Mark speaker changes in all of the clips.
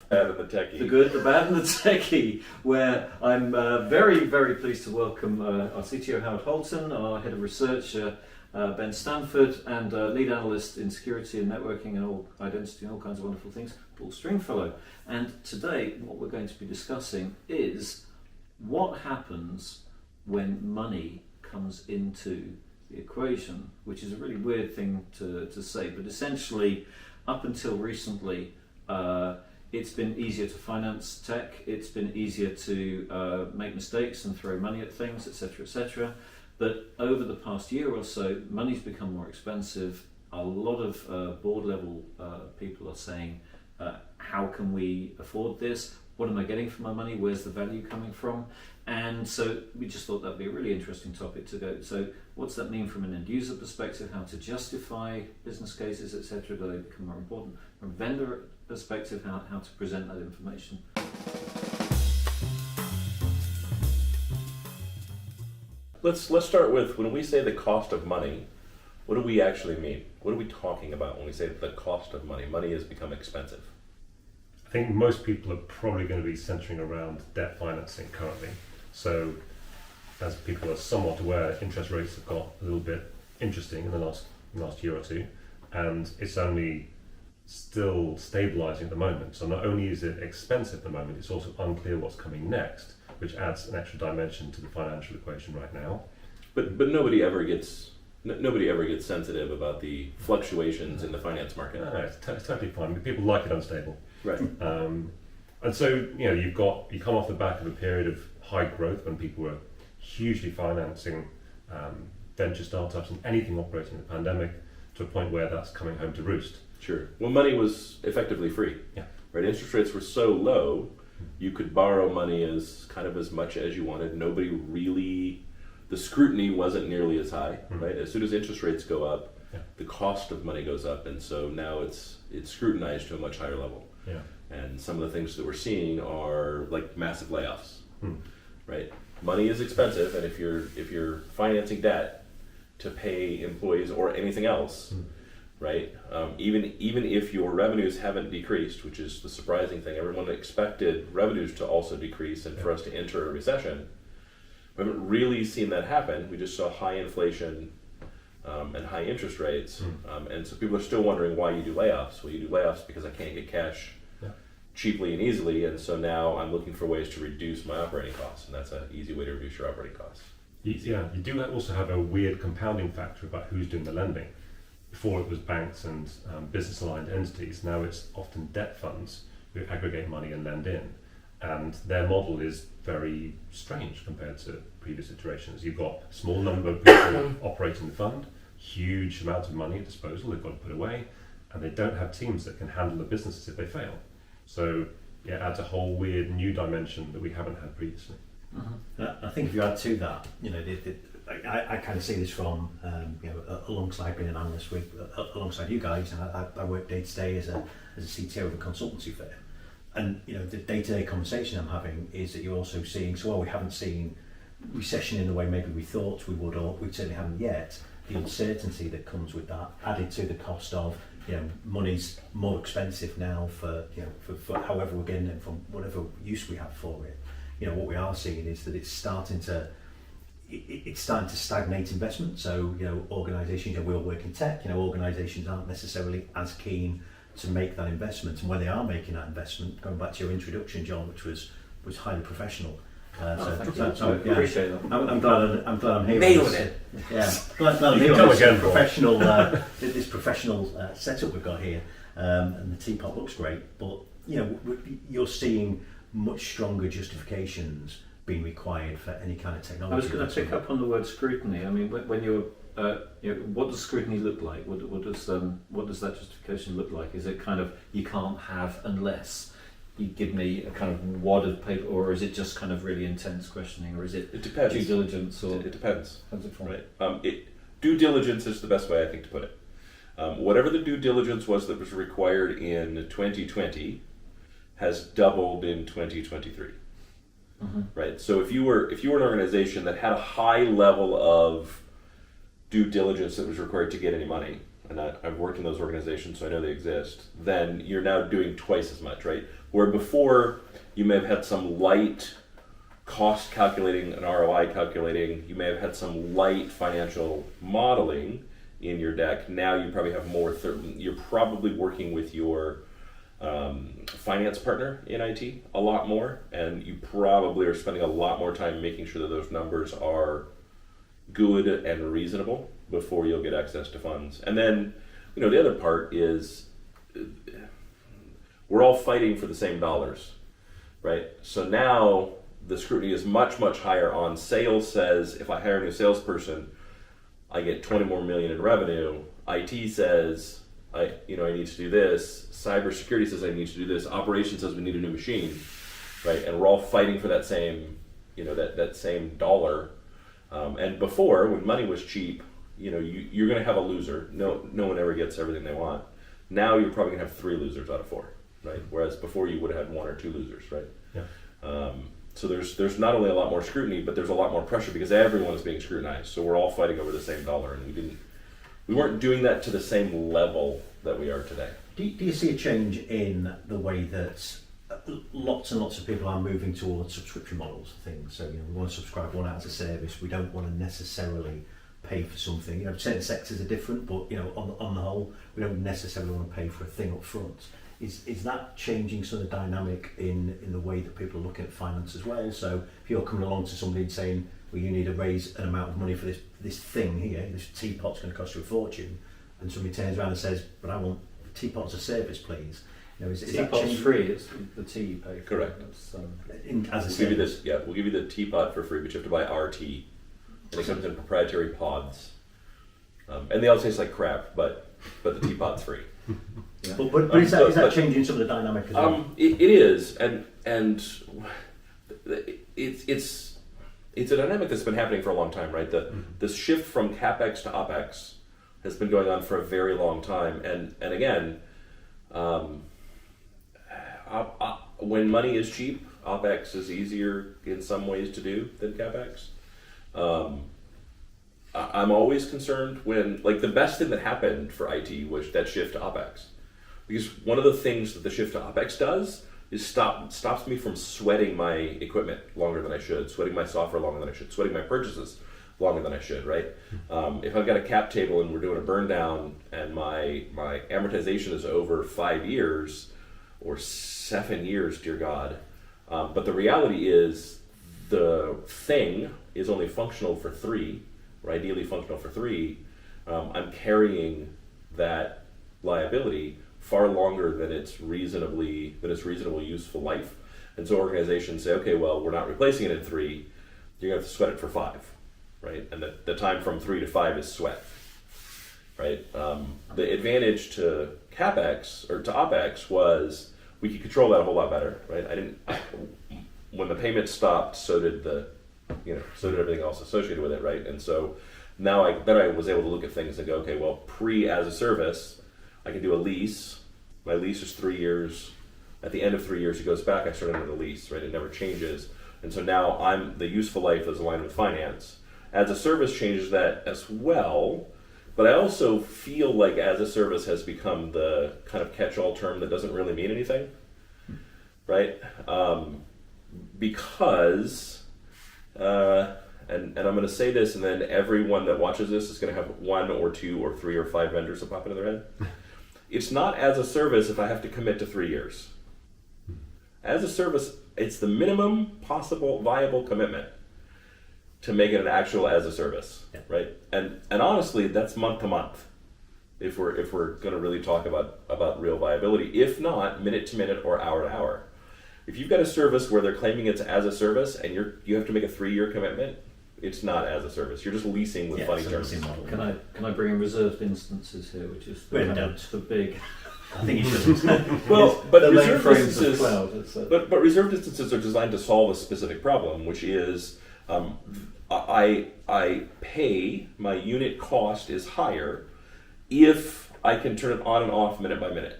Speaker 1: Bad and the Techy.
Speaker 2: The good, the bad, and the techie, where I'm very, very pleased to welcome our CTO Howard Holton, our head of research Ben Stanford, and lead analyst in security and networking and all identity and all kinds of wonderful things, Paul Stringfellow. And today, what we're going to be discussing is what happens when money comes into the equation, which is a really weird thing to say, but essentially, up until recently, it's been easier to finance tech, it's been easier to make mistakes and throw money at things, etc., etc. But over the past year or so, money's become more expensive. A lot of board level people are saying, how can we afford this? What am I getting for my money? Where's the value coming from? And so we just thought that'd be a really interesting topic to go. So what's that mean from an end user perspective? How to justify business cases, etc.? Do they become more important? From a vendor perspective, how to present that information?
Speaker 1: Let's start with, when we say the cost of money, what do we actually mean? What are we talking about when we say the cost of money? Money has become expensive.
Speaker 3: I think most people are probably going to be centering around debt financing currently. So, as people are somewhat aware, interest rates have got a little bit interesting in the last year or two, and it's only still stabilizing at the moment. So not only is it expensive at the moment, it's also unclear what's coming next, which adds an extra dimension to the financial equation right now.
Speaker 1: But nobody ever gets sensitive about the fluctuations in the finance market.
Speaker 3: No, it's totally fine. People like it unstable.
Speaker 1: Right.
Speaker 3: And so, you come off the back of a period of high growth when people were hugely financing venture startups and anything operating in the pandemic, to a point where that's coming home to roost.
Speaker 1: Sure. Well, money was effectively free.
Speaker 3: Yeah.
Speaker 1: Right. Interest rates were so low, you could borrow money as much as you wanted. Nobody really, the scrutiny wasn't nearly as high. Right. As soon as interest rates go up, the cost of money goes up, and so now it's scrutinized to a much higher level.
Speaker 3: Yeah.
Speaker 1: And some of the things that we're seeing are like massive layoffs. Right. Money is expensive, and if you're financing debt to pay employees or anything else, right? Even if your revenues haven't decreased, which is the surprising thing, everyone expected revenues to also decrease and for us to enter a recession. We haven't really seen that happen. We just saw high inflation and high interest rates, and so people are still wondering why you do layoffs. Well, you do layoffs because I can't get cash cheaply and easily, and so now I'm looking for ways to reduce my operating costs, and that's an easy way to reduce your operating costs.
Speaker 3: You do also have a weird compounding factor about who's doing the lending. Before it was banks and business-aligned entities, now it's often debt funds who aggregate money and lend in. And their model is very strange compared to previous iterations. You've got a small number of people operating the fund, huge amounts of money at disposal they've got to put away, and they don't have teams that can handle the businesses if they fail. So it adds a whole weird new dimension that we haven't had previously.
Speaker 4: I think if you add to that, I kind of see this from alongside being an analyst alongside you guys. I work day to day as a CTO of a consultancy firm, and the day-to-day conversation I'm having is that you're also seeing. So while we haven't seen recession in the way maybe we thought we would, or we certainly haven't yet, the uncertainty that comes with that, added to the cost of money's more expensive now for however we're getting it, from whatever use we have for it. What we are seeing is that it's starting to stagnate investment. So organisations, we all work in tech. Organisations aren't necessarily as keen to make that investment, and when they are making that investment, going back to your introduction, John, which was highly professional.
Speaker 2: Appreciate that.
Speaker 4: I'm glad I'm here.
Speaker 1: Nailing it.
Speaker 4: Yeah, glad I'm here on this professional this professional setup we've got here, and the teapot looks great. But you're seeing much stronger justifications being required for any kind of technology.
Speaker 2: I was going to pick up on the word scrutiny. I mean, when you're, what does scrutiny look like? What does that justification look like? Is it kind of you can't have unless you give me a kind of wad of paper, or is it just kind of really intense questioning, or is it?
Speaker 1: It depends.
Speaker 2: Due diligence, or
Speaker 1: it depends.
Speaker 2: How's it formed?
Speaker 1: Right. Due diligence is the best way I think to put it. Whatever the due diligence was that was required in 2020 has doubled in 2023. Right. So if you were an organization that had a high level of due diligence that was required to get any money, and I've worked in those organizations, so I know they exist, then you're now doing twice as much, right? Where before you may have had some light cost calculating and ROI calculating, you may have had some light financial modeling in your deck. Now you probably have more. You're probably working with your finance partner in IT a lot more, and you probably are spending a lot more time making sure that those numbers are good and reasonable before you'll get access to funds. And then, the other part is we're all fighting for the same dollars, right? So now the scrutiny is much, much higher on sales. Says if I hire a new salesperson, I get 20 more million in revenue. IT says I need to do this. Cybersecurity says I need to do this. Operations says we need a new machine, right? And we're all fighting for that same, that same dollar. And before, when money was cheap, you're going to have a loser. No one ever gets everything they want. Now you're probably going to have 3 losers out of 4, right? Whereas before you would have had 1 or 2 losers, right?
Speaker 3: Yeah.
Speaker 1: So there's not only a lot more scrutiny, but there's a lot more pressure because everyone is being scrutinized. So we're all fighting over the same dollar, and we weren't doing that to the same level that we are today.
Speaker 4: Do you see a change in the way that lots and lots of people are moving towards subscription models of things? So we want to subscribe one out as a service. We don't want to necessarily pay for something. Certain sectors are different, but on the whole, we don't necessarily want to pay for a thing up front. Is that changing sort of dynamic in the way that people are looking at finance as well? So if you're coming along to somebody and saying, well, you need to raise an amount of money for this thing here, this teapot's going to cost you a fortune, and somebody turns around and says, but I want the teapot as a service, please. Is that
Speaker 2: Teapot's
Speaker 4: changing?
Speaker 2: free, it's the tea you pay for.
Speaker 1: Correct.
Speaker 4: As a
Speaker 1: We'll give you
Speaker 4: service.
Speaker 1: this. Yeah, we'll give you the teapot for free, but you have to buy our tea, and it comes in proprietary pods. And they all taste like crap, but the teapot's free.
Speaker 2: Yeah.
Speaker 4: But is that changing some of the dynamic as well?
Speaker 1: It is, and it's a dynamic that's been happening for a long time, right? The shift from capex to opex has been going on for a very long time, and again, when money is cheap, opex is easier in some ways to do than capex. I'm always concerned when, the best thing that happened for IT was that shift to OPEX. Because one of the things that the shift to OPEX does is stops me from sweating my equipment longer than I should, sweating my software longer than I should, sweating my purchases longer than I should, right? If I've got a cap table and we're doing a burn down and my amortization is over 5 years or 7 years, dear God, but the reality is the thing is only functional for 3, or ideally functional for 3, I'm carrying that liability far longer than its reasonable useful life. And so organizations say, okay, well, we're not replacing it in 3, you're gonna have to sweat it for 5, right? And the time from 3 to 5 is sweat, right? The advantage to CapEx or to OpEx was we could control that a whole lot better, right? When the payment stopped, so did everything else associated with it, right? And so now I was able to look at things and go, okay, well, as a service, I can do a lease. My lease is 3 years. At the end of 3 years, it goes back. I start another lease, right? It never changes. And so now the useful life is aligned with finance. As a service changes that as well, but I also feel like as a service has become the kind of catch-all term that doesn't really mean anything, right? Because and I'm going to say this, and then everyone that watches this is going to have 1 or 2 or 3 or 5 vendors that pop into their head. It's not as a service if I have to commit to 3 years. As a service, it's the minimum possible viable commitment to make it an actual as a service, right? And honestly, that's month to month. If we're going to really talk about real viability, if not minute to minute or hour to hour. If you've got a service where they're claiming it's as a service and you have to make a 3-year commitment, it's not as a service. You're just leasing with funny terms.
Speaker 2: Can I bring in reserved instances here, which is the big.
Speaker 4: I think you should.
Speaker 1: Well, but
Speaker 2: the
Speaker 1: reserved
Speaker 2: mainframes
Speaker 1: instances,
Speaker 2: of cloud.
Speaker 1: but reserved instances are designed to solve a specific problem, which is I pay, my unit cost is higher if I can turn it on and off minute by minute,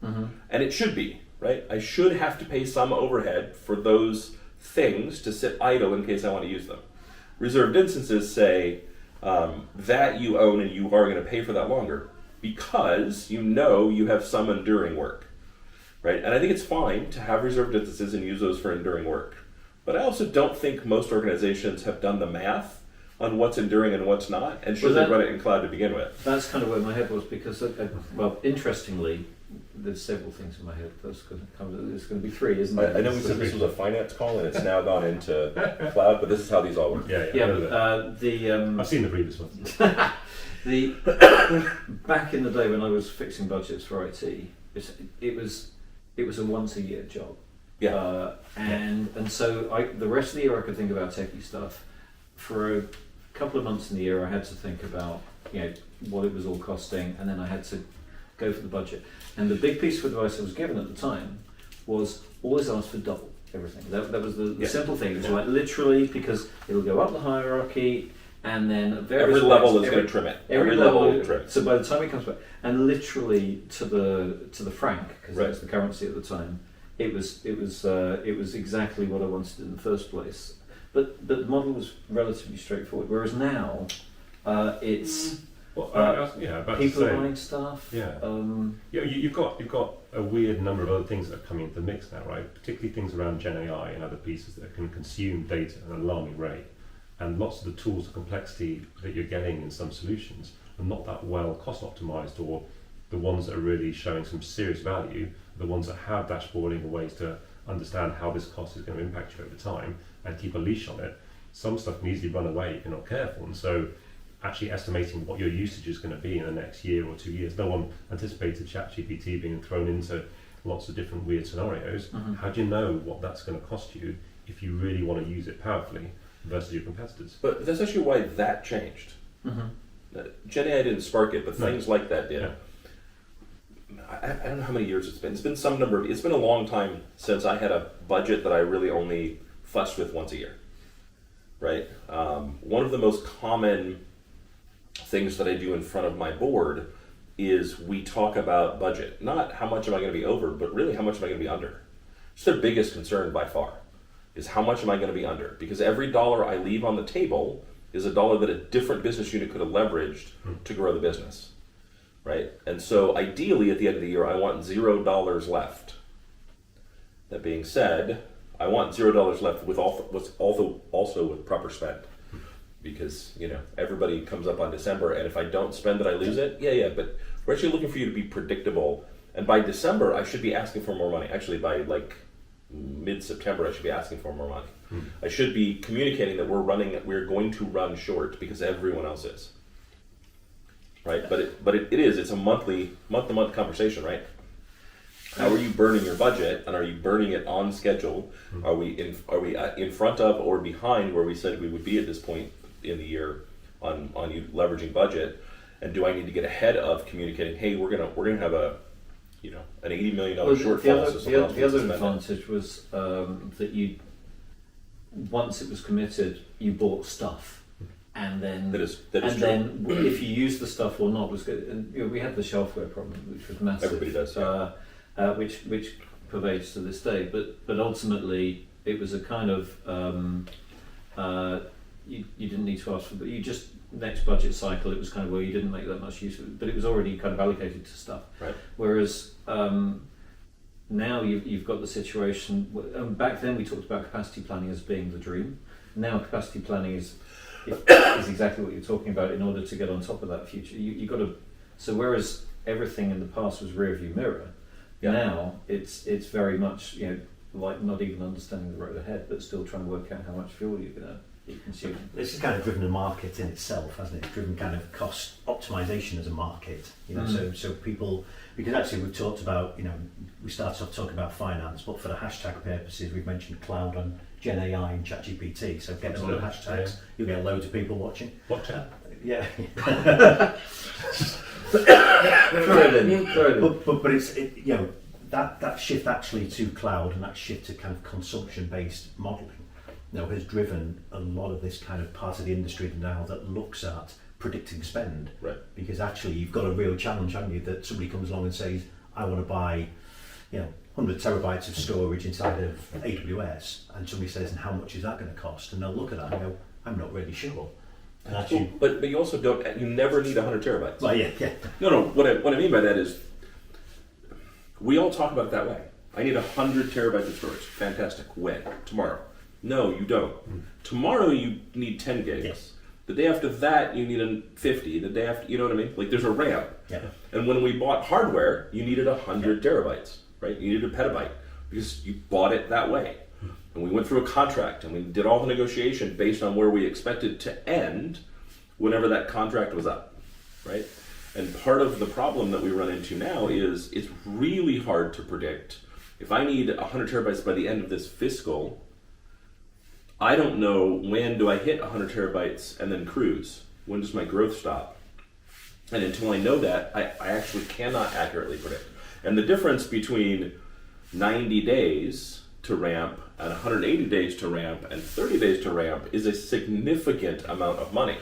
Speaker 1: and it should be. Right? I should have to pay some overhead for those things to sit idle in case I want to use them. Reserved instances say that you own and you are going to pay for that longer because you have some enduring work. right? And I think it's fine to have reserved instances and use those for enduring work. But I also don't think most organizations have done the math on what's enduring and what's not, and should they run it in cloud to begin with?
Speaker 2: That's kind of where my head was, because, well, interestingly, there's several things in my head. There's going to be three, isn't there?
Speaker 1: I know we said this was a finance call, and it's now gone into cloud, but this is how these all work.
Speaker 3: I've seen the previous one.
Speaker 2: Back in the day when I was fixing budgets for IT, it was a once a year job.
Speaker 1: Yeah.
Speaker 2: And so the rest of the year I could think about techie stuff. For a couple of months in the year I had to think about what it was all costing, and then I had to go for the budget. And the big piece of advice I was given at the time was always ask for double everything. That was the simple thing. It was like literally, because it'll go up the hierarchy, and then at
Speaker 1: every level is going to trim it.
Speaker 2: Every level trim it. So by the time it comes back, and literally to the franc, because that was the currency at the time, it was exactly what I wanted in the first place. But the model was relatively straightforward. Whereas now, it's people are buying stuff.
Speaker 3: Yeah. You've got a weird number of other things that are coming into the mix now, right? Particularly things around Gen AI and other pieces that can consume data at an alarming rate. And lots of the tools and complexity that you're getting in some solutions are not that well cost optimized, or the ones that are really showing some serious value, the ones that have dashboarding and ways to understand how this cost is going to impact you over time and keep a leash on it. Some stuff can easily run away if you're not careful. And so actually estimating what your usage is going to be in the next year or 2 years. No one anticipated ChatGPT being thrown into lots of different weird scenarios.
Speaker 2: Mm-hmm.
Speaker 3: How do you know what that's going to cost you if you really want to use it powerfully versus your competitors?
Speaker 1: But that's actually why that changed.
Speaker 2: Mm-hmm.
Speaker 1: Gen AI didn't spark it, but things like that did.
Speaker 3: Yeah.
Speaker 1: I don't know how many years it's been. It's been some number of. It's been a long time since I had a budget that I really only fussed with once a year. Right. One of the most common things that I do in front of my board is we talk about budget. Not how much am I going to be over, but really how much am I going to be under. It's their biggest concern by far, is how much am I going to be under? Because every dollar I leave on the table is a dollar that a different business unit could have leveraged to grow the business. Right? And so ideally at the end of the year, I want $0 left. That being said, I want $0 left with also with proper spend. Because, everybody comes up on December, and if I don't spend it, I lose it. Yeah, but we're actually looking for you to be predictable. And by December, I should be asking for more money. Actually, by mid-September, I should be asking for more money. I should be communicating that we're going to run short because everyone else is. Right, but it's a month-to-month conversation, right? How are you burning your budget, and are you burning it on schedule? Are we in front of or behind where we said we would be at this point in the year on you leveraging budget? And do I need to get ahead of communicating? Hey, we're gonna have an $80 million shortfall.
Speaker 2: The other advantage was that you, once it was committed, you bought stuff. And then,
Speaker 1: that is
Speaker 2: then if you use the stuff or not was good. And we had the shelfware problem, which was massive.
Speaker 1: Everybody does, yeah.
Speaker 2: Which pervades to this day. But ultimately, it was a kind of you didn't need to ask for, but you just next budget cycle. It was kind of where you didn't make that much use of it, but it was already kind of allocated to stuff.
Speaker 1: Right.
Speaker 2: Whereas now you've got the situation. Back then we talked about capacity planning as being the dream. Now capacity planning is exactly what you're talking about. In order to get on top of that future, you got to. So whereas everything in the past was rear view mirror, now it's very much like not even understanding the road ahead, but still trying to work out how much fuel you're going to be consuming.
Speaker 4: This has kind of driven the market in itself, hasn't it? It's driven kind of cost optimization as a market. So people, because actually we've talked about we started off talking about finance, but for the hashtag purposes we've mentioned cloud and Gen AI and ChatGPT, so get a lot of hashtags, you'll get loads of people watching.
Speaker 3: Watching?
Speaker 4: Yeah.
Speaker 2: Throw it in.
Speaker 4: But it's that shift actually to cloud and that shift to kind of consumption based modelling has driven a lot of this kind of part of the industry now that looks at predicting spend.
Speaker 1: Right.
Speaker 4: Because actually you've got a real challenge, haven't you, that somebody comes along and says, I want to buy 100 terabytes of storage inside of AWS, and somebody says, and how much is that going to cost? And they'll look at that and go, I'm not really sure. And actually,
Speaker 1: but you also you never need 100 terabytes.
Speaker 4: Well, yeah.
Speaker 1: No. What I mean by that is, we all talk about it that way. I need 100 terabytes of storage. Fantastic. When? Tomorrow. No, you don't. Tomorrow you need 10 gigs.
Speaker 4: Yes.
Speaker 1: The day after that you need a 50. The day after, you know what I mean? Like there's a ramp.
Speaker 4: Yeah.
Speaker 1: And when we bought hardware, you needed 100 terabytes, right? You needed a petabyte because you bought it that way. And we went through a contract and we did all the negotiation based on where we expected to end whenever that contract was up, right? And part of the problem that we run into now is it's really hard to predict. If I need 100 terabytes by the end of this fiscal, I don't know when do I hit 100 terabytes and then cruise. When does my growth stop? And until I know that, I actually cannot accurately predict. And the difference between 90 days to ramp and 180 days to ramp and 30 days to ramp is a significant amount of money,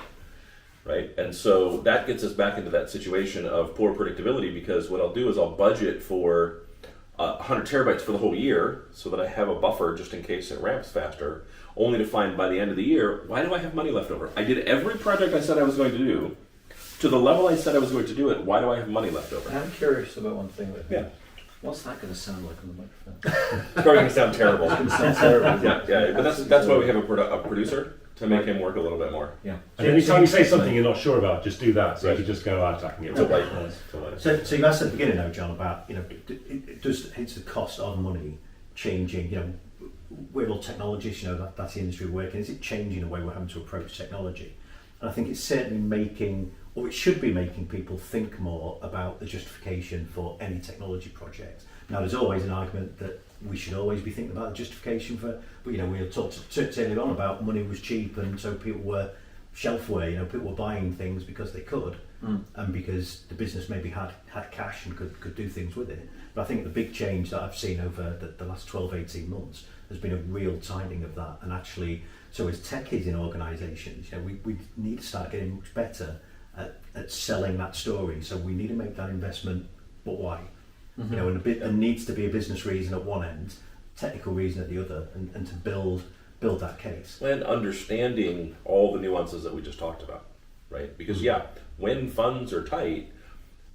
Speaker 1: right? And so that gets us back into that situation of poor predictability, because what I'll do is I'll budget for 100 terabytes for the whole year so that I have a buffer just in case it ramps faster, only to find by the end of the year, why do I have money left over? I did every project I said I was going to do to the level I said I was going to do it. Why do I have money left over?
Speaker 2: I'm curious about one thing.
Speaker 1: Yeah.
Speaker 2: What's that going to sound like on the microphone?
Speaker 1: It's probably going to sound terrible.
Speaker 2: It's going to sound terrible.
Speaker 1: Yeah, but that's why we have a producer, to make him work a little bit more.
Speaker 2: Yeah.
Speaker 3: And anytime you say something you're not sure about, just do that. So
Speaker 1: Right.
Speaker 3: you just go out attacking it.
Speaker 1: It's a white
Speaker 4: So you asked at the beginning, though, John, about it's the cost of money changing. We're all technologists. That's the industry we're working. Is it changing the way we're having to approach technology? And I think it's certainly making, or it should be making, people think more about the justification for any technology project. Now, there's always an argument that we should always be thinking about the justification for, but we had talked earlier on about money was cheap, and so people were shelfware. People were buying things because they could, and because the business maybe had cash and could do things with it. But I think the big change that I've seen over the last 12, 18 months has been a real tightening of that. And actually, so as techies in organisations, we need to start getting much better at selling that story. So we need to make that investment, but why?
Speaker 2: Mm-hmm.
Speaker 4: And there needs to be a business reason at one end, technical reason at the other, and to build that case.
Speaker 1: And understanding all the nuances that we just talked about, right? Because when funds are tight,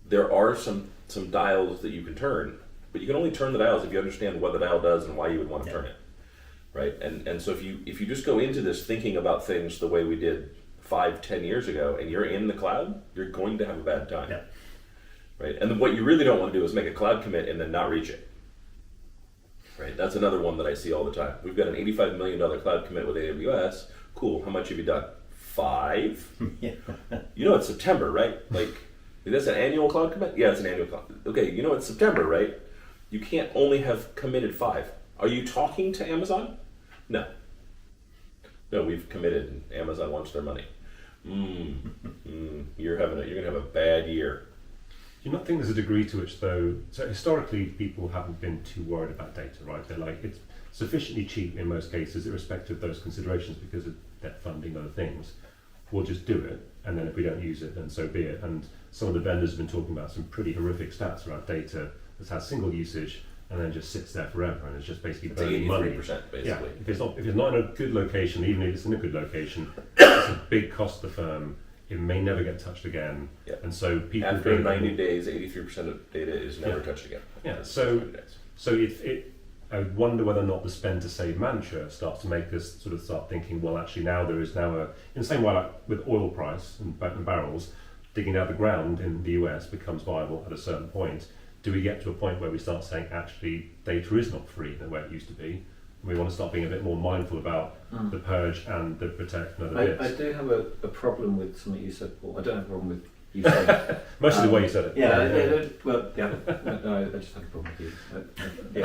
Speaker 1: there are some dials that you can turn, but you can only turn the dials if you understand what the dial does and why you would want to turn it, right? And so if you just go into this thinking about things the way we did 5-10 years ago, and you're in the cloud, you're going to have a bad time, right? And what you really don't want to do is make a cloud commit and then not reach it, right? That's another one that I see all the time. We've got an $85 million cloud commit with AWS. Cool. How much have you done? 5? It's September, right? Like, that's an annual cloud commit? Yeah, it's an annual cloud. Okay, it's September, right? You can't only have committed 5. Are you talking to Amazon? No, we've committed, and Amazon wants their money. You're gonna have a bad year.
Speaker 3: Do you not think there's a degree to which, though, so historically people haven't been too worried about data, right? They're like, it's sufficiently cheap in most cases, irrespective of those considerations, because of debt funding, other things. We'll just do it, and then if we don't use it, then so be it. And some of the vendors have been talking about some pretty horrific stats about data that's had single usage and then just sits there forever, and it's just basically burning money.
Speaker 1: 83% basically.
Speaker 3: Yeah, if it's not in a good location, even if it's in a good location, it's a big cost to the firm. It may never get touched again, and so people
Speaker 1: after 90 days, 83% of data is never touched again.
Speaker 3: Yeah, so I wonder whether or not the spend to save mantra starts to make us sort of start thinking, well, actually now there is now in the same way like with oil price and barrels, digging out the ground in the US becomes viable at a certain point. Do we get to a point where we start saying, actually, data is not free the way it used to be? We want to start being a bit more mindful about the purge and the protect and other bits.
Speaker 2: I do have a problem with something you said, Paul. I don't have a problem with you saying it.
Speaker 3: Mostly the way you said it.
Speaker 2: No, I just have a problem with you.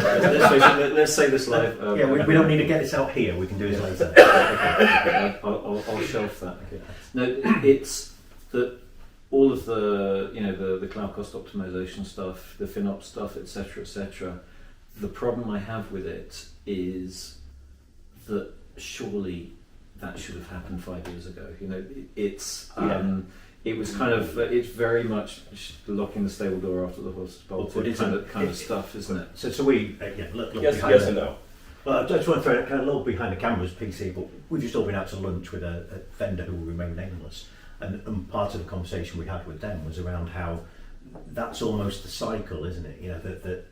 Speaker 2: Let's say this live.
Speaker 4: We don't need to get this out here. We can do this later.
Speaker 2: Okay, I'll shelf that. Okay. No, it's that all of the cloud cost optimization stuff, the FinOps stuff, etc. The problem I have with it is that surely that should have happened 5 years ago. It was kind of it's very much locking the stable door after the horse is bolted kind of stuff, isn't it?
Speaker 4: So we look
Speaker 1: yes
Speaker 4: behind
Speaker 1: and no.
Speaker 4: Well, I just want to throw kind of a little behind the cameras, PC, but we've just all been out to lunch with a vendor who will remain nameless, and part of the conversation we had with them was around how that's almost the cycle, isn't it? That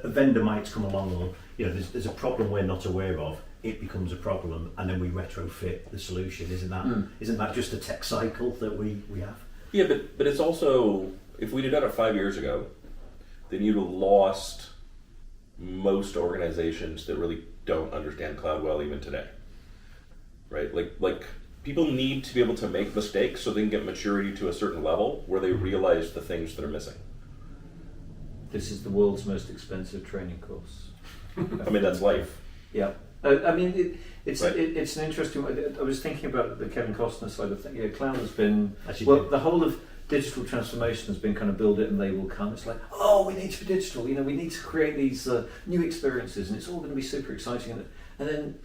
Speaker 4: a vendor might come along, or there's a problem we're not aware of. It becomes a problem, and then we retrofit the solution. Isn't that just a tech cycle that we have?
Speaker 1: Yeah, but it's also, if we'd have done it 5 years ago, then you'd have lost most organizations that really don't understand cloud well even today, right? Like people need to be able to make mistakes so they can get maturity to a certain level where they realize the things that are missing.
Speaker 2: This is the world's most expensive training course.
Speaker 1: I mean, that's life.
Speaker 2: Yeah. I mean, it's an interesting. I was thinking about the Kevin Costner side of things. Yeah, cloud has been the whole of digital transformation has been kind of build it and they will come. It's like, we need to be digital. We need to create these new experiences, and it's all going to be super exciting. And then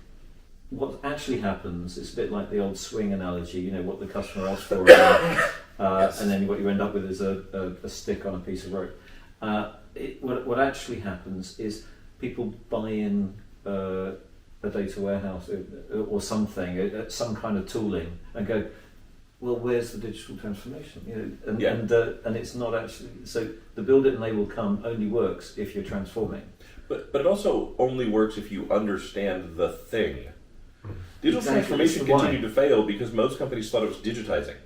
Speaker 2: what actually happens is a bit like the old swing analogy. What the customer asks for,
Speaker 1: Yes.
Speaker 2: and then what you end up with is a stick on a piece of rope. What actually happens is people buy in a data warehouse or something, some kind of tooling, and go, well, where's the digital transformation? And it's not actually. So the build it and they will come only works if you're transforming.
Speaker 1: But it also only works if you understand the thing. Digital transformation continued to fail because most companies thought it was digitizing.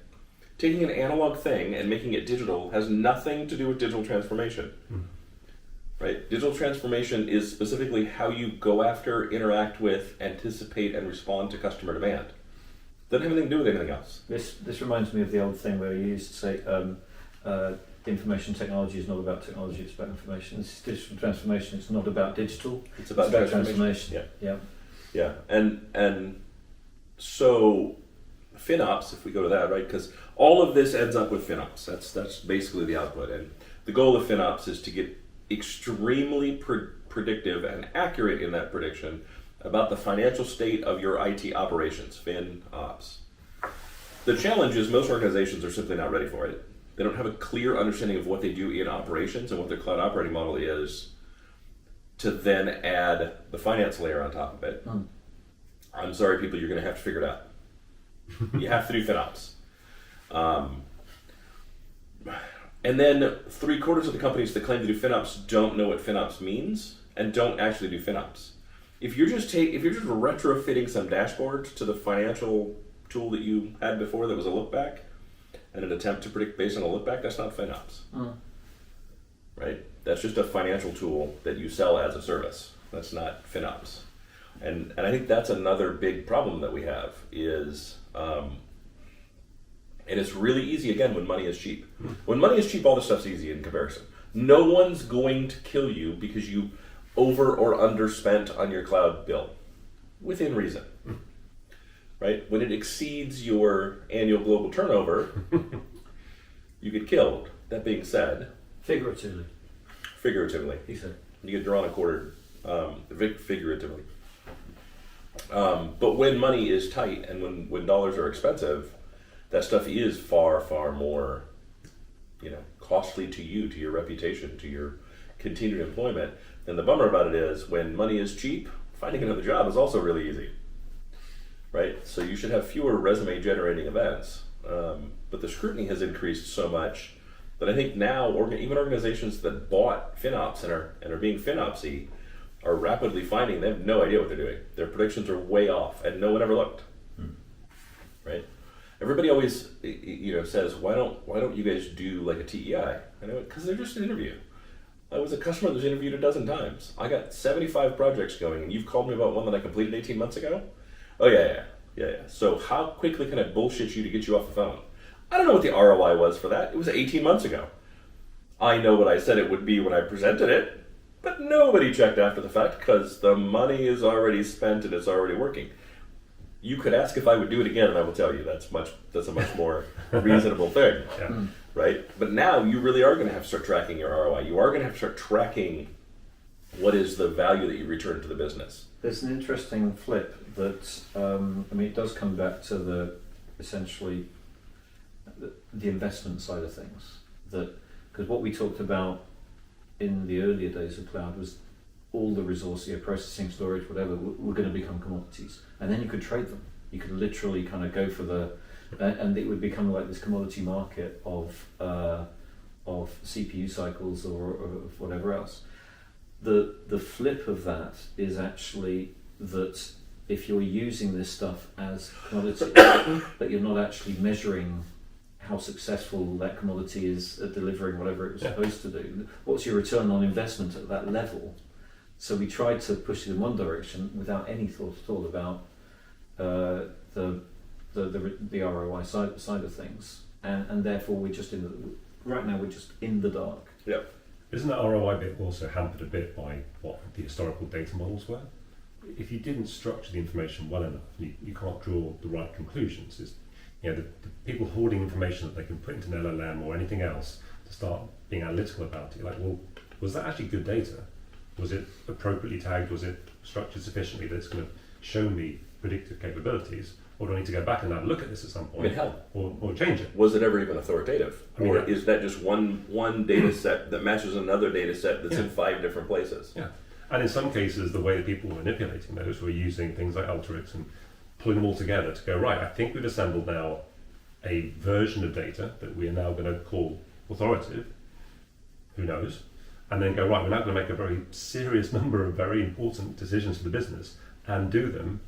Speaker 1: Taking an analog thing and making it digital has nothing to do with digital transformation. Right? Digital transformation is specifically how you go after, interact with, anticipate, and respond to customer demand. Doesn't have anything to do with anything else.
Speaker 2: This reminds me of the old thing where you used to say information technology is not about technology, it's about information. This is digital transformation, it's not about digital,
Speaker 1: It's about
Speaker 2: transformation.
Speaker 1: Yeah. And so FinOps, if we go to that, right? Because all of this ends up with FinOps. That's basically the output. And the goal of FinOps is to get extremely predictive and accurate in that prediction about the financial state of your IT operations, FinOps. The challenge is most organizations are simply not ready for it. They don't have a clear understanding of what they do in operations and what their cloud operating model is to then add the finance layer on top of it. I'm sorry, people, you're going to have to figure it out. You have to do FinOps. And then 3/4 of the companies that claim to do FinOps don't know what FinOps means and don't actually do FinOps. If you're just retrofitting some dashboards to the financial tool that you had before that was a look back and an attempt to predict based on a look back, that's not FinOps. Right? That's just a financial tool that you sell as a service. That's not FinOps. And I think that's another big problem that we have is, and it's really easy, again, when money is cheap. When money is cheap, all this stuff's easy in comparison. No one's going to kill you because you over or underspent on your cloud bill, within reason. Right? When it exceeds your annual global turnover, you get killed. That being said,
Speaker 2: Figuratively,
Speaker 1: he said, you get drawn and quartered, figuratively. But when money is tight and when dollars are expensive, that stuff is far, far more, costly to you, to your reputation, to your continued employment. And the bummer about it is when money is cheap, finding another job is also really easy, right? So you should have fewer resume generating events. But the scrutiny has increased so much that I think now even organizations that bought FinOps and are being FinOpsy are rapidly finding they have no idea what they're doing. Their predictions are way off and no one ever looked, right? Everybody always, says, why don't you guys do like a TEI? I know, because they're just an interview. I was a customer that was interviewed a dozen times. I got 75 projects going, and you've called me about one that I completed 18 months ago? Oh, yeah. So how quickly can I bullshit you to get you off the phone? I don't know what the ROI was for that. It was 18 months ago. I know what I said it would be when I presented it, but nobody checked after the fact because the money is already spent and it's already working. You could ask if I would do it again, and I will tell you that's a much more reasonable thing, right? But now you really are going to have to start tracking your ROI. You are going to have to start tracking what is the value that you return to the business.
Speaker 2: There's an interesting flip that it does come back to essentially the investment side of things. Because what we talked about in the earlier days of cloud was all the resource, processing, storage, whatever, were going to become commodities. And then you could trade them. You could literally kind of go for and it would become like this commodity market of CPU cycles or of whatever else. the flip of that is actually that if you're using this stuff as commodity, but you're not actually measuring how successful that commodity is at delivering whatever it was supposed to do, what's your return on investment at that level? So we tried to push it in one direction without any thought at all about the ROI side of things, and therefore we're just right now we're just in the dark.
Speaker 1: Yeah.
Speaker 3: Isn't that ROI bit also hampered a bit by what the historical data models were? If you didn't structure the information well enough, you can't draw the right conclusions. It's, the people hoarding information that they can put into an LLM or anything else to start being analytical about it. You're like, well, was that actually good data? Was it appropriately tagged? Was it structured sufficiently that it's going to show me predictive capabilities? Or do I need to go back and have a look at this at some point?
Speaker 1: I mean, hell,
Speaker 3: or change it?
Speaker 1: was it ever even authoritative?
Speaker 3: I mean,
Speaker 1: or is that just one data set that matches another data set that's
Speaker 3: Yeah.
Speaker 1: in 5 different places?
Speaker 3: Yeah. And in some cases, the way that people were manipulating those were using things like Alteryx and pulling them all together to go, right, I think we've assembled now a version of data that we are now going to call authoritative, who knows, and then go, right, we're now going to make a very serious number of very important decisions for the business and do them.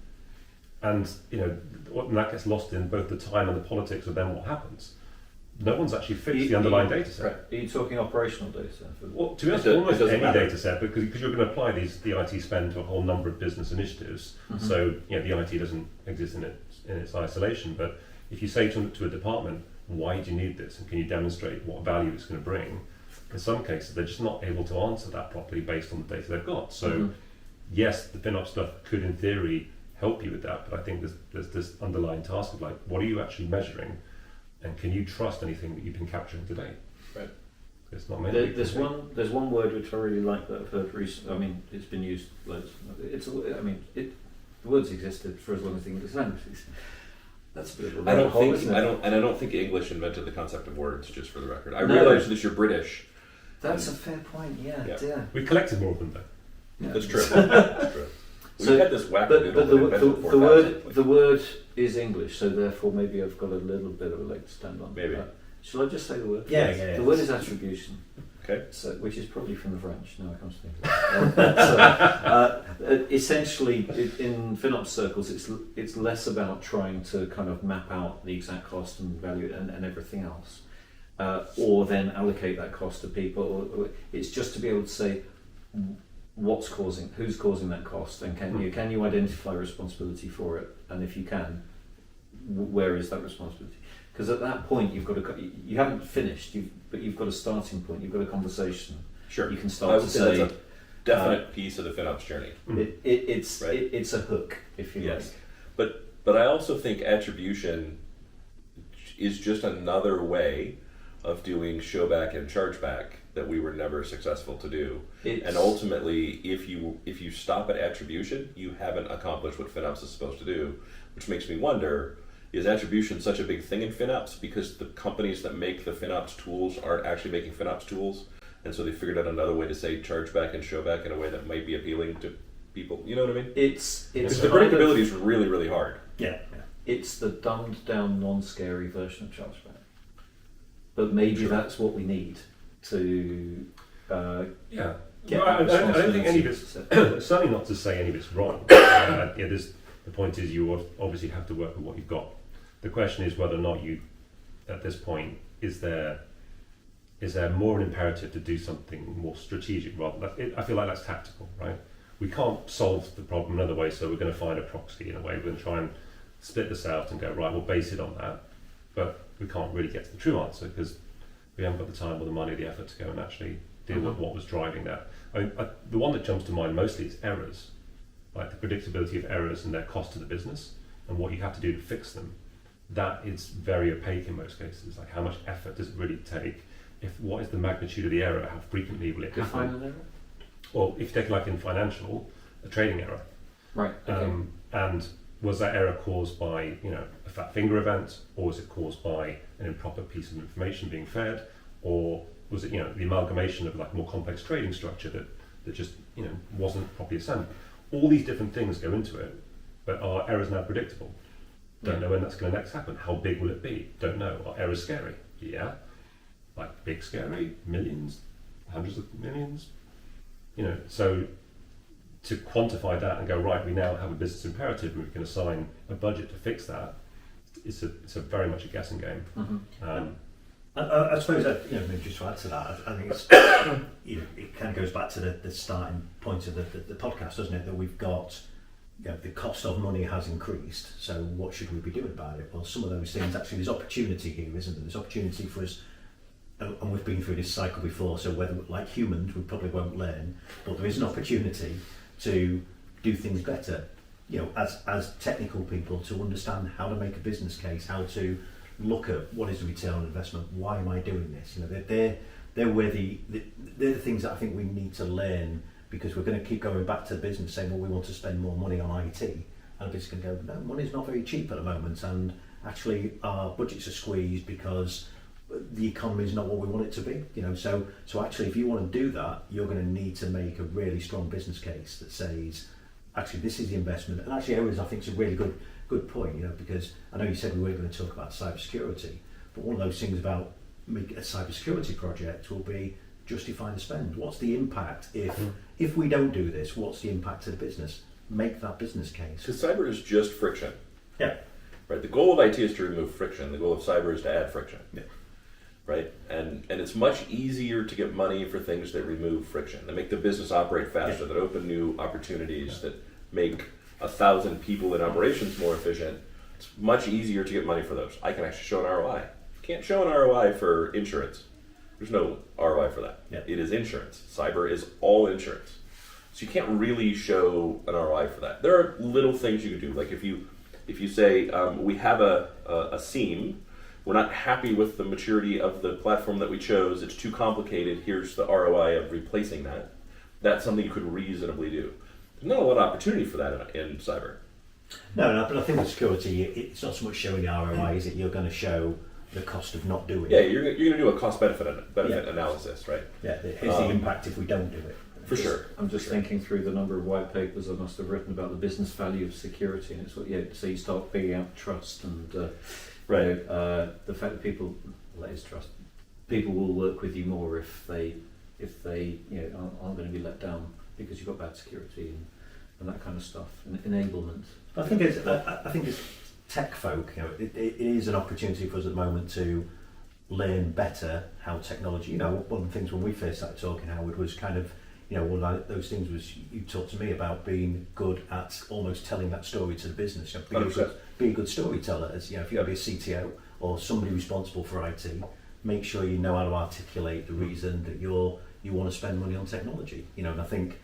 Speaker 3: And that gets lost in both the time and the politics of then what happens. No one's actually fixed the underlying data set.
Speaker 2: Right. Are you talking operational data?
Speaker 3: Well, to be honest,
Speaker 1: It
Speaker 3: almost
Speaker 1: doesn't
Speaker 3: any
Speaker 1: matter.
Speaker 3: data set, because you're going to apply the IT spend to a whole number of business initiatives.
Speaker 2: Mhm.
Speaker 3: So the IT doesn't exist in its isolation. But if you say to a department, why do you need this, and can you demonstrate what value it's going to bring? In some cases, they're just not able to answer that properly based on the data they've got. So yes, the FinOps stuff could, in theory, help you with that. But I think there's this underlying task of like, what are you actually measuring? And can you trust anything that you've been capturing today?
Speaker 1: Right.
Speaker 3: It's not many.
Speaker 2: There's one word which I really like that I've heard recently. I mean, it's been used loads. The words existed for as long as the English language existed. That's a bit of a
Speaker 1: I don't
Speaker 2: rabbit hole,
Speaker 1: think
Speaker 2: isn't it?
Speaker 1: I don't think English invented the concept of words. Just for the record, I
Speaker 2: No.
Speaker 1: realize that you're British.
Speaker 2: That's a fair point. Yeah.
Speaker 3: We collected more of them though.
Speaker 2: Yeah.
Speaker 1: That's true. That's true.
Speaker 2: So-
Speaker 1: We've had this
Speaker 2: But
Speaker 1: wackadoodle that invented 4,000.
Speaker 2: the word is English, so therefore maybe I've got a little bit of a leg to stand on.
Speaker 1: Maybe.
Speaker 2: Shall I just say the word?
Speaker 4: Yeah, yeah.
Speaker 2: The word is attribution.
Speaker 1: Okay.
Speaker 2: So, which is probably from the French. Now I come to think of it. Essentially, in FinOps circles, it's less about trying to kind of map out the exact cost and value and everything else, or then allocate that cost to people. It's just to be able to say who's causing that cost, and can you identify responsibility for it, and if you can, where is that responsibility? Because at that point you haven't finished, but you've got a starting point, you've got a conversation.
Speaker 1: Sure.
Speaker 2: You can
Speaker 1: I
Speaker 2: start
Speaker 1: would
Speaker 2: to
Speaker 1: say
Speaker 2: say
Speaker 1: that's a definite piece of the FinOps journey.
Speaker 2: it's
Speaker 1: Right.
Speaker 2: it's a hook, if you
Speaker 1: Yes.
Speaker 2: like.
Speaker 1: But I also think attribution is just another way of doing showback and chargeback that we were never successful to do. And ultimately, if you stop at attribution, you haven't accomplished what FinOps is supposed to do, which makes me wonder, is attribution such a big thing in FinOps because the companies that make the FinOps tools aren't actually making FinOps tools, and so they figured out another way to say chargeback and showback in a way that might be appealing to people? You know what I mean?
Speaker 2: It's
Speaker 1: Because the predictability is really, really hard.
Speaker 4: Yeah.
Speaker 2: it's the dumbed down, non-scary version of chargeback. But maybe
Speaker 1: Sure.
Speaker 2: that's what we need to
Speaker 3: Yeah.
Speaker 2: get
Speaker 3: Well, I
Speaker 2: that
Speaker 3: don't think any of
Speaker 2: responsibility.
Speaker 3: it's certainly not to say any of it's wrong. The point is you obviously have to work with what you've got. The question is whether or not you, at this point, is there more an imperative to do something more strategic rather than, I feel like that's tactical, right? We can't solve the problem another way, so we're going to find a proxy in a way. We're going to try and split this out and go, right, we'll base it on that. But we can't really get to the true answer because we haven't got the time or the money or the effort to go and actually deal with what was driving that. The one that jumps to mind mostly is errors, like the predictability of errors and their cost to the business and what you have to do to fix them. That is very opaque in most cases. Like how much effort does it really take? What is the magnitude of the error? How frequently will it happen?
Speaker 2: Define an error?
Speaker 3: Well, if you take like in financial, a trading error.
Speaker 2: Right. Okay.
Speaker 3: And was that error caused by a fat finger event, or was it caused by an improper piece of information being fed, or was it the amalgamation of like a more complex trading structure that just wasn't properly assembled? All these different things go into it, but are errors now predictable? Don't know when that's going to next happen. How big will it be? Don't know. Are errors scary? Yeah. Like big scary? Millions? Hundreds of millions? So to quantify that and go, right, we now have a business imperative and we can assign a budget to fix that, it's a very much a guessing game.
Speaker 4: I suppose that, maybe just to add to that, I think it's it kind of goes back to the starting point of the podcast, doesn't it? That we've got, the cost of money has increased. So what should we be doing about it? Well, some of those things, actually, there's opportunity here, isn't there? There's opportunity for us, and we've been through this cycle before. So whether, like humans, we probably won't learn, but there is an opportunity to do things better. As technical people, to understand how to make a business case, how to look at what is the return on investment, why am I doing this? They're where they're the things that I think we need to learn, because we're going to keep going back to the business saying, well, we want to spend more money on IT, and the business can go, no, money's not very cheap at the moment, and actually our budgets are squeezed because the economy is not what we want it to be. So actually, if you want to do that, you're going to need to make a really strong business case that says, actually, this is the investment. And actually, I think it's a really good point, because I know you said we weren't going to talk about cybersecurity, but one of those things about making a cybersecurity project will be justifying the spend. What's the impact if we don't do this? What's the impact to the business? Make that business case.
Speaker 1: Because cyber is just friction.
Speaker 4: Yeah.
Speaker 1: Right. The goal of IT is to remove friction. The goal of cyber is to add friction.
Speaker 4: Yeah.
Speaker 1: Right. And it's much easier to get money for things that remove friction, that make the business operate faster, that open new opportunities, that make 1,000 people in operations more efficient. It's much easier to get money for those. I can actually show an ROI. You can't show an ROI for insurance. There's no ROI for that.
Speaker 4: Yeah.
Speaker 1: It is insurance. Cyber is all insurance. So you can't really show an ROI for that. There are little things you can do. Like if you say, we have a seam, we're not happy with the maturity of the platform that we chose, it's too complicated, here's the ROI of replacing that. That's something you could reasonably do. There's not a lot of opportunity for that in cyber.
Speaker 4: No, but I think with security, it's not so much showing the ROI, is it? You're going to show the cost of not doing
Speaker 1: Yeah,
Speaker 4: it.
Speaker 1: you're going to do a cost-benefit analysis, right?
Speaker 4: Yeah, here's the impact if we don't do it.
Speaker 1: For sure.
Speaker 2: I'm just thinking through the number of white papers I must have written about the business value of security, and it's what so you start figuring out trust and
Speaker 1: Right.
Speaker 2: The fact that people will work with you more if they aren't going to be let down because you've got bad security and that kind of stuff, and enablement.
Speaker 4: I think it's tech folk. It is an opportunity for us at the moment to learn better how technology. One of the things when we first started talking, Howard, was kind of one of those things was you talked to me about being good at almost telling that story to the business. Be a good storyteller. As if you're going to be a CTO or somebody responsible for IT, make sure you know how to articulate the reason that you want to spend money on technology. And I think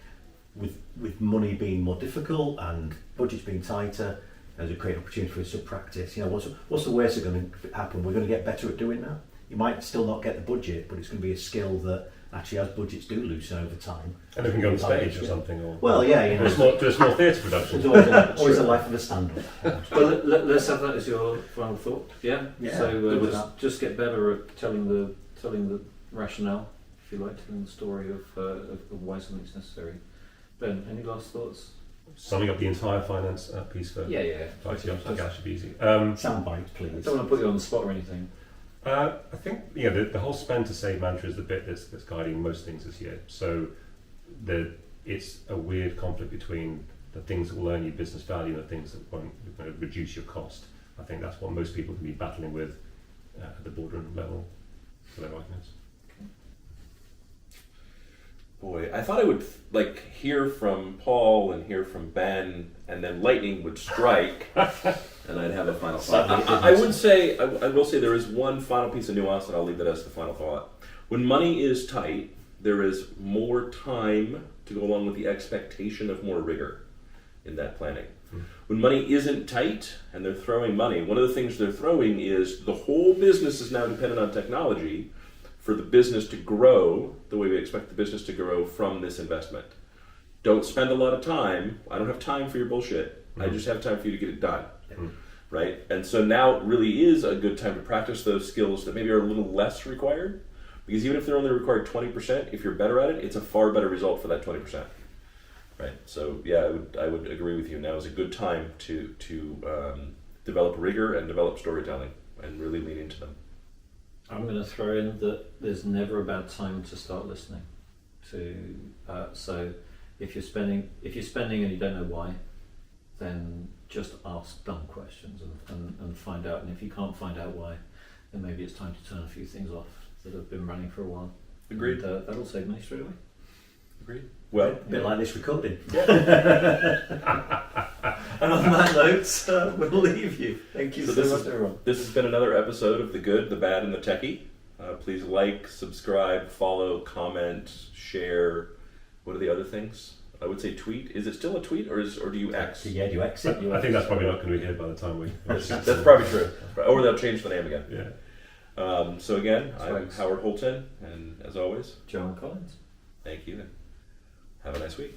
Speaker 4: with money being more difficult and budgets being tighter, there's a great opportunity for us to practice. What's the worst that's going to happen? We're going to get better at doing that. You might still not get the budget, but it's going to be a skill that actually, as budgets do loosen over time.
Speaker 3: And they can go on stage or something, or
Speaker 4: do
Speaker 3: a small theatre production.
Speaker 4: There's always a life of a stand-up.
Speaker 2: Well, let's have that as your final thought. Yeah.
Speaker 4: Yeah.
Speaker 2: So just get better at telling the rationale, if you like, telling the story of why something's necessary. Ben, any last thoughts?
Speaker 3: Summing up the entire finance piece for
Speaker 2: Yeah.
Speaker 3: IT ops, that should be easy.
Speaker 4: Soundbite, please.
Speaker 2: I don't want to put you on the spot or anything.
Speaker 3: I think the whole spend to save mantra is the bit that's guiding most things this year. So it's a weird conflict between the things that will earn you business value and the things that won't reduce your cost. I think that's what most people can be battling with at the boardroom level for their arguments.
Speaker 1: Boy, I thought I would hear from Paul and hear from Ben, and then lightning would strike, and I'd have a final thought. I will say there is one final piece of nuance, and I'll leave that as the final thought. When money is tight, there is more time to go along with the expectation of more rigor in that planning. When money isn't tight and they're throwing money, one of the things they're throwing is the whole business is now dependent on technology for the business to grow the way we expect the business to grow from this investment. Don't spend a lot of time. I don't have time for your bullshit. I just have time for you to get it done. Right? And so now it really is a good time to practice those skills that maybe are a little less required. Because even if they're only required 20%, if you're better at it, it's a far better result for that 20%. Right? So yeah, I would agree with you. Now is a good time to develop rigor and develop storytelling and really lean into them.
Speaker 2: I'm going to throw in that there's never a bad time to start listening. So if you're spending and you don't know why, then just ask dumb questions and find out. And if you can't find out why, then maybe it's time to turn a few things off that have been running for a while.
Speaker 1: Agreed.
Speaker 2: And, that'll save money straight away.
Speaker 1: Agreed. Well,
Speaker 4: A bit like this recording.
Speaker 2: And on that note, we'll leave you. Thank you so much, everyone.
Speaker 1: This has been another episode of The Good, the Bad, and the Techy. Please like, subscribe, follow, comment, share. What are the other things? I would say tweet. Is it still a tweet, or do you X?
Speaker 4: Yeah, do you exit?
Speaker 3: I think that's probably not going to be here by the time we.
Speaker 1: That's probably true. Or they'll change the name again.
Speaker 3: Yeah.
Speaker 1: So again,
Speaker 2: That's
Speaker 1: I'm
Speaker 2: right.
Speaker 1: Howard Holton, and as always,
Speaker 2: John Collins.
Speaker 1: thank you, and have a nice week.